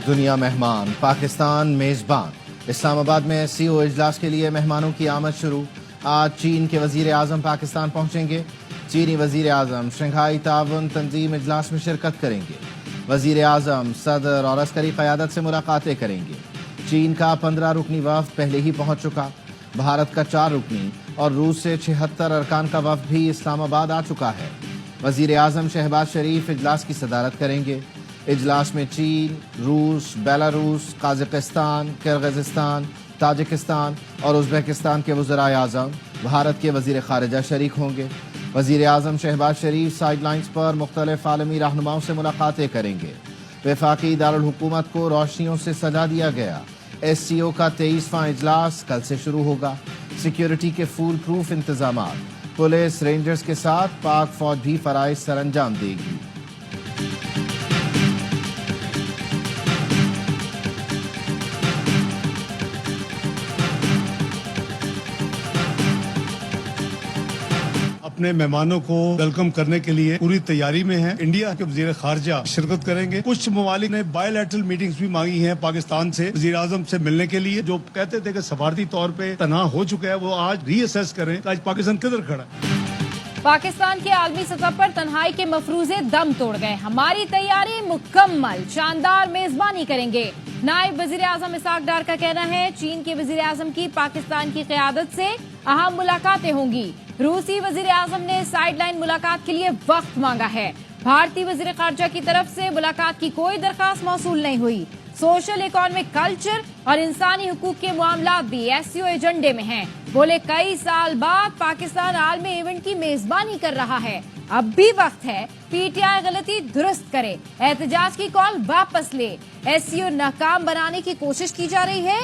دنیا مہمان پاکستان میزبان اسلام آباد میں SCO اجلاس کے لیے مہمانوں کی آمد شروع۔ آج چین کے وزیر اعظم پاکستان پہنچیں گے۔ چینی وزیر اعظم شنگھائی تعاون تنظیم اجلاس میں شرکت کریں گے۔ وزیر اعظم صدر اور عسکری قیادت سے ملاقاتیں کریں گے۔ چین کا 15 رکنی وفد پہلے ہی پہنچ چکا۔ بھارت کا 4 رکنی اور روس سے 76 ارکان کا وفد بھی اسلام آباد آ چکا ہے۔ وزیر اعظم شہباز شریف اجلاس کی صدارت کریں گے۔ اجلاس میں چین، روس، بیلاروس، قازقستان، کرغزستان، تاجکستان اور ازبکستان کے وزرائے اعظم، بھارت کے وزیر خارجہ شریک ہوں گے۔ وزیر اعظم شہباز شریف سائیڈ لائنز پر مختلف عالمی رہنماؤں سے ملاقاتیں کریں گے۔ وفاقی دارالحکومت کو روشنیوں سے سجا دیا گیا۔ SCO کا 23واں اجلاس کل سے شروع ہوگا۔ سیکیورٹی کے فول پروف انتظامات، پولیس رینجرز کے ساتھ پاک فوج بھی فرائض سر انجام دے گی۔ اپنے مہمانوں کو ویلکم کرنے کے لیے پوری تیاری میں ہیں۔ انڈیا کے وزیر خارجہ شرکت کریں گے۔ کچھ ممالک نے بائی لیٹرل میٹنگز بھی مانگی ہیں پاکستان سے وزیر اعظم سے ملنے کے لیے، جو کہتے تھے کہ سفارتی طور پہ تنہا ہو چکا ہے، وہ آج ری اسیس کریں کہ آج پاکستان کدھر کھڑا ہے۔ پاکستان کے عالمی سطح پر تنہائی کے مفروضے دم توڑ گئے۔ ہماری تیاری مکمل، شاندار میزبانی کریں گے۔ نائب وزیر اعظم اسحاق ڈار کا کہنا ہے چین کے وزیر اعظم کی پاکستان کی قیادت سے اہم ملاقاتیں ہوں گی۔ روسی وزیر اعظم نے سائیڈ لائن ملاقات کے لیے وقت مانگا ہے۔ بھارتی وزیر خارجہ کی طرف سے ملاقات کی کوئی درخواست موصول نہیں ہوئی۔ سوشل اکانومک کلچر اور انسانی حقوق کے معاملات بھی SCO ایجنڈے میں ہیں۔ بولے کئی سال بعد پاکستان عالمی ایونٹ کی میزبانی کر رہا ہے، اب بھی وقت ہے PTI غلطی درست کرے، احتجاج کی کال واپس لے۔ SCO ناکام بنانے کی کوشش کی جا رہی ہے۔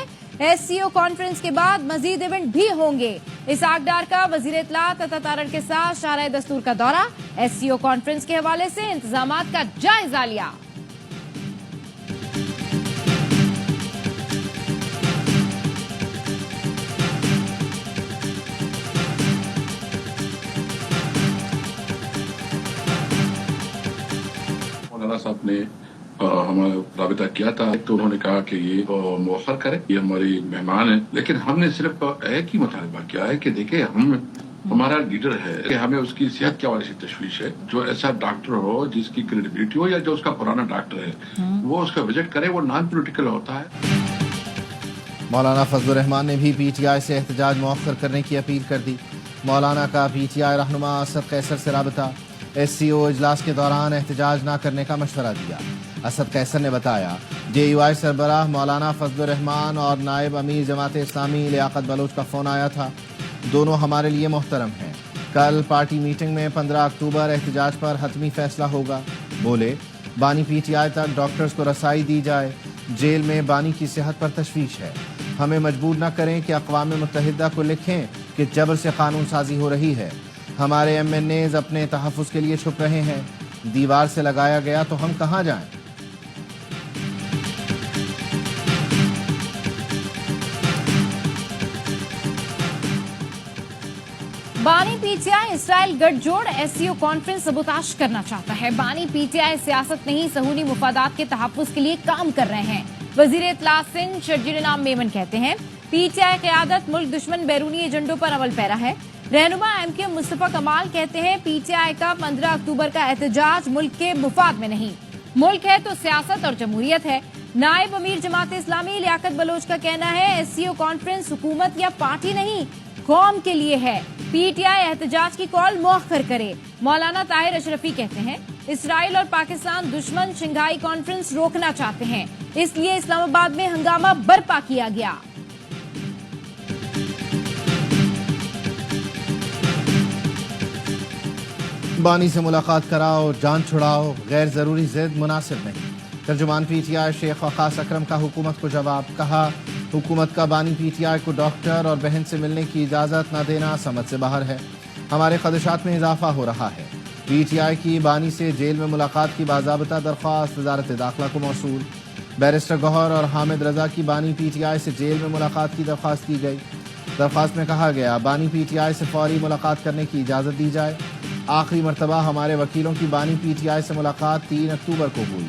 SCO کانفرنس کے بعد مزید ایونٹ بھی ہوں گے۔ اسحاق ڈار کا وزیر اطلاعات عطا تارڑ کے ساتھ شاہراہ دستور کا دورہ، SCO کانفرنس کے حوالے سے انتظامات کا جائزہ لیا۔ مولانا صاحب نے ہمارا رابطہ کیا تھا تو انہوں نے کہا کہ یہ مؤخر کرے، یہ ہماری مہمان ہیں، لیکن ہم نے صرف ایک ہی مطالبہ کیا ہے کہ دیکھیں ہمارا لیڈر ہے کہ ہمیں اس کی صحت کے حوالے سے تشویش ہے۔ جو ایسا ڈاکٹر ہو جس کی کریڈیبلٹی ہو یا جو اس کا پرانا ڈاکٹر ہے وہ اس کا وزٹ کرے، وہ نان پولیٹیکل ہوتا ہے۔ مولانا فضل الرحمان نے بھی PTI سے احتجاج مؤخر کرنے کی اپیل کر دی۔ مولانا کا PTI رہنما اسد قیصر سے رابطہ، SCO اجلاس کے دوران احتجاج نہ کرنے کا مشورہ دیا۔ اسد قیصر نے بتایا JUI سربراہ مولانا فضل الرحمان اور نائب امیر جماعت اسلامی لیاقت بلوچ کا فون آیا تھا، دونوں ہمارے لیے محترم ہیں۔ کل پارٹی میٹنگ میں 15 اکتوبر احتجاج پر حتمی فیصلہ ہوگا۔ بولے بانی PTI تک ڈاکٹرز کو رسائی دی جائے، جیل میں بانی کی صحت پر تشویش ہے، ہمیں مجبور نہ کریں کہ اقوام متحدہ کو لکھیں کہ جبر سے قانون سازی ہو رہی ہے۔ ہمارے MNAs اپنے تحفظ کے لیے چھپ رہے ہیں، دیوار سے لگایا گیا تو ہم کہاں جائیں؟ بانی PTI اسرائیل گٹھ جوڑ SCO کانفرنس سبوتاش کرنا چاہتا ہے۔ بانی PTI سیاست نہیں صہیونی مفادات کے تحفظ کے لیے کام کر رہے ہیں۔ وزیر اطلاعات سندھ شرجیل انعام میمن کہتے ہیں PTI قیادت ملک دشمن بیرونی ایجنڈوں پر عمل پیرا ہے۔ رہنما MK مصطفیٰ کمال کہتے ہیں PTI کا 15 اکتوبر کا احتجاج ملک کے مفاد میں نہیں، ملک ہے تو سیاست اور جمہوریت ہے۔ نائب امیر جماعت اسلامی لیاقت بلوچ کا کہنا ہے SCO کانفرنس حکومت یا پارٹی نہیں، قوم کے لیے ہے۔ PTI احتجاج کی کال مؤخر کرے۔ مولانا طاہر اشرفی کہتے ہیں اسرائیل اور پاکستان دشمن شنگھائی کانفرنس روکنا چاہتے ہیں، اس لیے اسلام آباد میں ہنگامہ برپا کیا گیا۔ بانی سے ملاقات کراؤ، جان چھڑاؤ، غیر ضروری ضد مناسب نہیں۔ ترجمان PTI شیخ وقاص اکرم کا حکومت کو جواب، کہا حکومت کا بانی PTI کو ڈاکٹر اور بہن سے ملنے کی اجازت نہ دینا سمجھ سے باہر ہے، ہمارے خدشات میں اضافہ ہو رہا ہے۔ PTI کی بانی سے جیل میں ملاقات کی باضابطہ درخواست وزارت داخلہ کو موصول۔ بیرسٹر گوہر اور حامد رضا کی بانی PTI سے جیل میں ملاقات کی درخواست کی گئی۔ درخواست میں کہا گیا بانی PTI سے فوری ملاقات کرنے کی اجازت دی جائے۔ آخری مرتبہ ہمارے وکیلوں کی بانی PTI سے ملاقات 3 اکتوبر کو ہوئی۔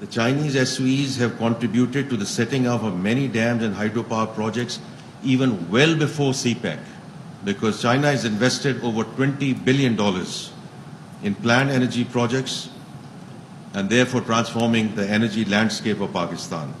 The Chinese SOEs have contributed to the setting up of many dams and hydropower projects even well before CPEC, because China has invested over $20 billion in planned energy projects and therefore transforming the energy landscape of Pakistan.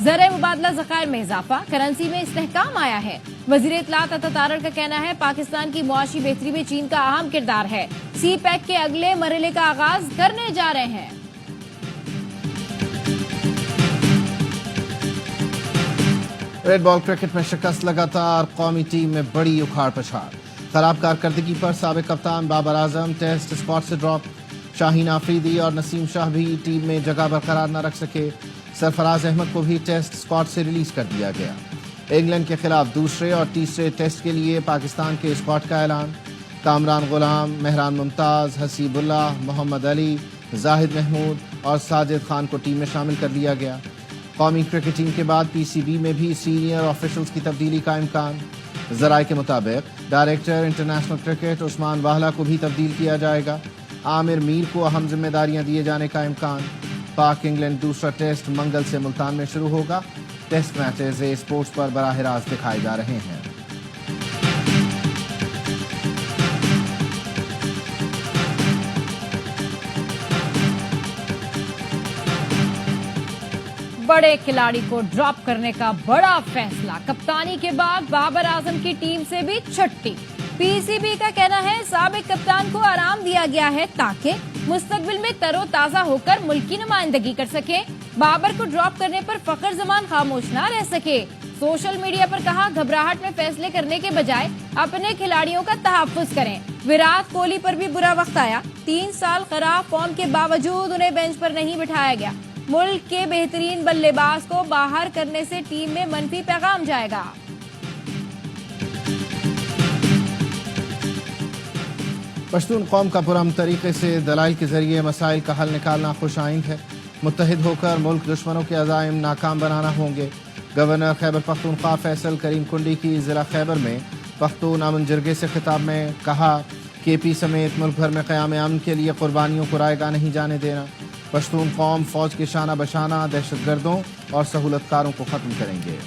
زرعی مبادلہ ذخائر میں اضافہ، currency میں استحکام آیا ہے۔ وزیر اطلاعات عطا تارڑ کا کہنا ہے پاکستان کی معاشی بہتری میں چین کا اہم کردار ہے، سی پیک کے اگلے مرحلے کا آغاز کرنے جا رہے ہیں۔ ریڈ بال کرکٹ میں شکست، لگاتار قومی ٹیم میں بڑی اکھاڑ پچھاڑ، خراب کارکردگی پر سابق کپتان بابر اعظم ٹیسٹ اسکواڈ سے ڈراپ، شاہین آفریدی اور نسیم شاہ بھی ٹیم میں جگہ برقرار نہ رکھ سکے، سرفراز احمد کو بھی ٹیسٹ اسکواڈ سے ریلیز کر دیا گیا۔ انگلینڈ کے خلاف دوسرے اور تیسرے ٹیسٹ کے لیے پاکستان کے اسکواڈ کا اعلان، کامران غلام، مہران ممتاز، حسیب اللہ، محمد علی، زاہد محمود اور ساجد خان کو ٹیم میں شامل کر لیا گیا۔ قومی کرکٹ ٹیم کے بعد پی سی بی میں بھی سینئر آفیشلز کی تبدیلی کا امکان، ذرائع کے مطابق ڈائریکٹر انٹرنیشنل کرکٹ عثمان واہلا کو بھی تبدیل کیا جائے گا، عامر میر کو اہم ذمہ داریاں دیے جانے کا امکان۔ پاک انگلینڈ دوسرا ٹیسٹ منگل سے ملتان میں شروع ہوگا، ٹیسٹ میچز اسپورٹس پر براہ راست دکھائے جا رہے ہیں۔ بڑے کھلاڑی کو ڈراپ کرنے کا بڑا فیصلہ، کپتانی کے بعد بابر اعظم کی ٹیم سے بھی چھٹی۔ پی سی بی کا کہنا ہے سابق کپتان کو آرام دیا گیا ہے تاکہ مستقبل میں تر و تازہ ہو کر ملک کی نمائندگی کر سکے، بابر کو ڈراپ کرنے پر فخر زمان خاموش نہ رہ سکے۔ سوشل میڈیا پر کہا گھبراہٹ میں فیصلے کرنے کے بجائے اپنے کھلاڑیوں کا تحفظ کریں۔ وراٹ کوہلی پر بھی برا وقت آیا، 3 سال خراب فارم کے باوجود انہیں بینچ پر نہیں بٹھایا گیا، ملک کے بہترین بلے باز کو باہر کرنے سے ٹیم میں منفی پیغام جائے گا۔ پشتون قوم کا پرامن طریقے سے دلائل کے ذریعے مسائل کا حل نکالنا خوش آئند ہے، متحد ہو کر ملک دشمنوں کے عزائم ناکام بنانا ہوں گے۔ گورنر خیبر پختونخوا فیصل کریم کنڈی کی ضلع خیبر میں پختون امن جرگے سے خطاب میں کہا کے پی سمیت ملک بھر میں قیام امن کے لیے قربانیوں کو رائے گاہ نہیں جانے دینا۔ پشتون قوم فوج کے شانہ بشانہ دہشت گردوں اور سہولت کاروں کو ختم کریں گے۔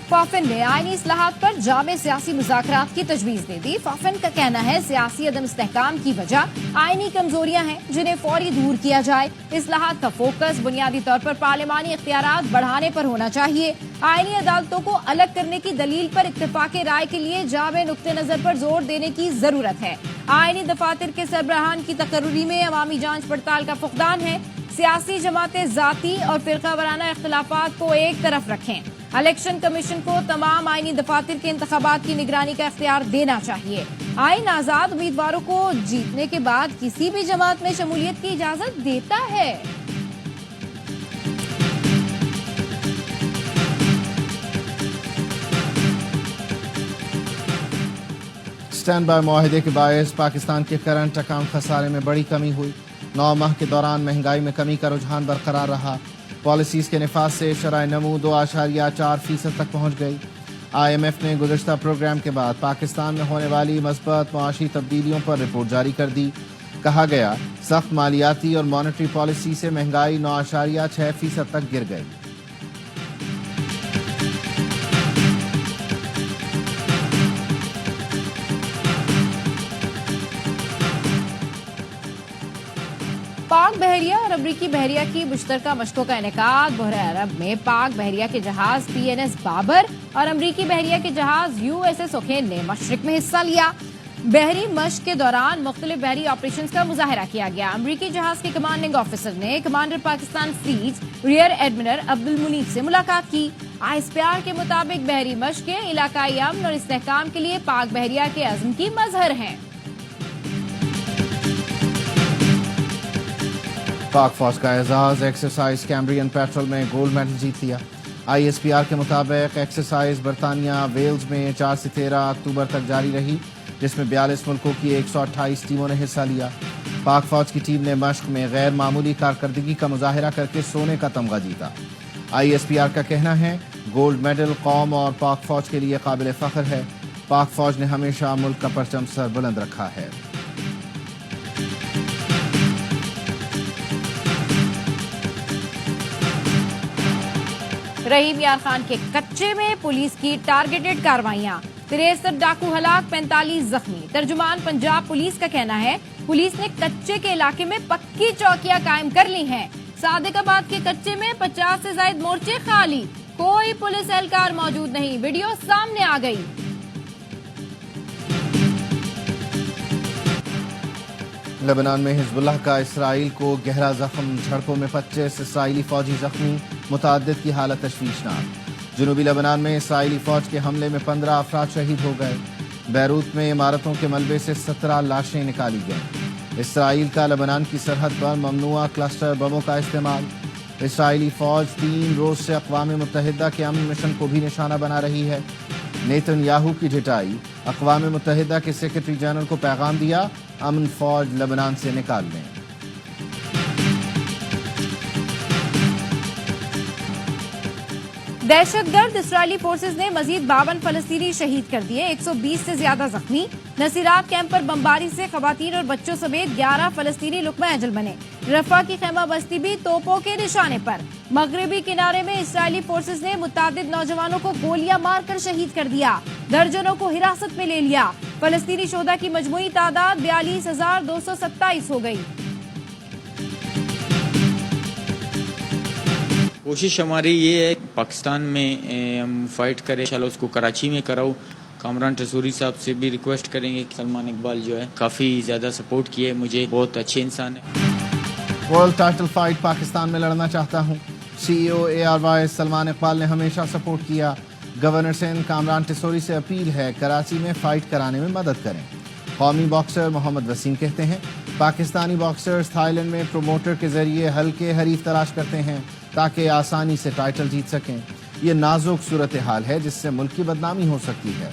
فافن نے آئینی اصلاحات پر جامع سیاسی مذاکرات کی تجویز دے دی۔ فافن کا کہنا ہے سیاسی عدم استحکام کی وجہ آئینی کمزوریاں ہیں جنہیں فوری دور کیا جائے۔ اصلاحات کا فوکس بنیادی طور پر پارلیمانی اختیارات بڑھانے پر ہونا چاہیے۔ آئینی عدالتوں کو الگ کرنے کی دلیل پر اتفاق رائے کے لیے جامع نقطہ نظر پر زور دینے کی ضرورت ہے۔ آئینی دفاتر کے سربراہان کی تقرری میں عوامی جانچ پڑتال کا فقدان ہے۔ سیاسی جماعتیں ذاتی اور فرقہ وارانہ اختلافات کو ایک طرف رکھیں۔ الیکشن کمیشن کو تمام آئینی دفاتر کے انتخابات کی نگرانی کا اختیار دینا چاہیے۔ آئین آزاد امیدواروں کو جیتنے کے بعد کسی بھی جماعت میں شمولیت کی اجازت دیتا ہے۔ اسٹینڈ بائی معاہدے کے باعث پاکستان کے کرنٹ اکاؤنٹ خسارے میں بڑی کمی ہوئی، 9 ماہ کے دوران مہنگائی میں کمی کا رجحان برقرار رہا، پالیسیز کے نفاذ سے شرح نمو 2.4% تک پہنچ گئی۔ آئی ایم ایف نے گزشتہ پروگرام کے بعد پاکستان میں ہونے والی مثبت معاشی تبدیلیوں پر رپورٹ جاری کر دی۔ کہا گیا سخت مالیاتی اور مانیٹری پالیسی سے مہنگائی 9.6% تک گر گئی۔ پاک بحریہ اور امریکی بحریہ کی مشترکہ مشقوں کا انعقاد۔ بحیرہ عرب میں پاک بحریہ کے جہاز پی این ایس بابر اور امریکی بحریہ کے جہاز یو ایس ایس اوکھین نے مشرق میں حصہ لیا۔ بحری مشق کے دوران مختلف بحری آپریشنز کا مظاہرہ کیا گیا۔ امریکی جہاز کے کمانڈنگ آفیسر نے commander Pakistan fleet rear admiral Abdul Muneeb سے ملاقات کی۔ آئی ایس پی آر کے مطابق بحری مشقیں علاقائی امن اور استحکام کے لیے پاک بحریہ کے عزم کی مظہر ہیں۔ پاک فوج کا اعزاز، ایکسرسائز کیمبرین پیٹرول میں گولڈ میڈل جیت لیا۔ آئی ایس پی آر کے مطابق ایکسرسائز برطانیہ ویلز میں 4 سے 13 اکتوبر تک جاری رہی، جس میں 42 ملکوں کی 128 ٹیموں نے حصہ لیا۔ پاک فوج کی ٹیم نے مشق میں غیر معمولی کارکردگی کا مظاہرہ کر کے سونے کا تمغہ جیتا۔ آئی ایس پی آر کا کہنا ہے گولڈ میڈل قوم اور پاک فوج کے لیے قابل فخر ہے۔ پاک فوج نے ہمیشہ ملک کا پرچم سر بلند رکھا ہے۔ رحیم یار خان کے کچے میں پولیس کی ٹارگیٹڈ کارروائیاں، 63 ڈاکو ہلاک، 45 زخمی۔ ترجمان پنجاب پولیس کا کہنا ہے پولیس نے کچے کے علاقے میں پکی چوکیاں قائم کر لی ہیں۔ صادق آباد کے کچے میں 50 سے زائد مورچے خالی، کوئی پولیس اہلکار موجود نہیں، ویڈیو سامنے آ گئی۔ لبنان میں حزب اللہ کا اسرائیل کو گہرا زخم، جھڑپوں میں 25 اسرائیلی فوجی زخمی، متعدد کی حالت تشویشناک۔ جنوبی لبنان میں اسرائیلی فوج کے حملے میں 15 افراد شہید ہو گئے۔ بیروت میں عمارتوں کے ملبے سے 17 لاشیں نکالی گئیں۔ اسرائیل کا لبنان کی سرحد پر ممنوعہ کلسٹر بموں کا استعمال۔ اسرائیلی فوج 3 روز سے اقوام متحدہ کے امن مشن کو بھی نشانہ بنا رہی ہے۔ نیتن یاہو کی جھٹائی، اقوام متحدہ کے سیکرٹری جنرل کو پیغام دیا، امن فوج لبنان سے نکال لیں۔ دہشت گرد اسرائیلی فورسز نے مزید 52 فلسطینی شہید کر دیے، 120 سے زیادہ زخمی۔ نصیرات کیمپ پر بمباری سے خواتین اور بچوں سمیت 11 فلسطینی لقمہ اجل بنے۔ رفح کی خیمہ بستی بھی توپوں کے نشانے پر۔ مغربی کنارے میں اسرائیلی فورسز نے متعدد نوجوانوں کو گولیاں مار کر شہید کر دیا، درجنوں کو حراست میں لے لیا۔ فلسطینی شہداء کی مجموعی تعداد 42,227 ہو گئی۔ کوشش ہماری یہ ہے پاکستان میں ہم فائٹ کریں، انشاءاللہ اس کو کراچی میں کراؤ۔ کامران ٹسوری صاحب سے بھی ریکویسٹ کریں گے کہ سلمان اقبال جو ہے کافی زیادہ سپورٹ کیے، مجھے بہت اچھے انسان ہیں۔ ورلڈ ٹائٹل فائٹ پاکستان میں لڑنا چاہتا ہوں، سی ای او ARY سلمان اقبال نے ہمیشہ سپورٹ کیا۔ گورنر سندھ کامران ٹسوری سے اپیل ہے کراچی میں فائٹ کرانے میں مدد کریں۔ قومی باکسر محمد وسیم کہتے ہیں پاکستانی باکسرز تھائی لینڈ میں پروموٹر کے ذریعے ہلکے حریف تلاش کرتے ہیں تاکہ آسانی سے ٹائٹل جیت سکیں۔ یہ نازک صورتحال ہے جس سے ملک کی بدنامی ہو سکتی ہے۔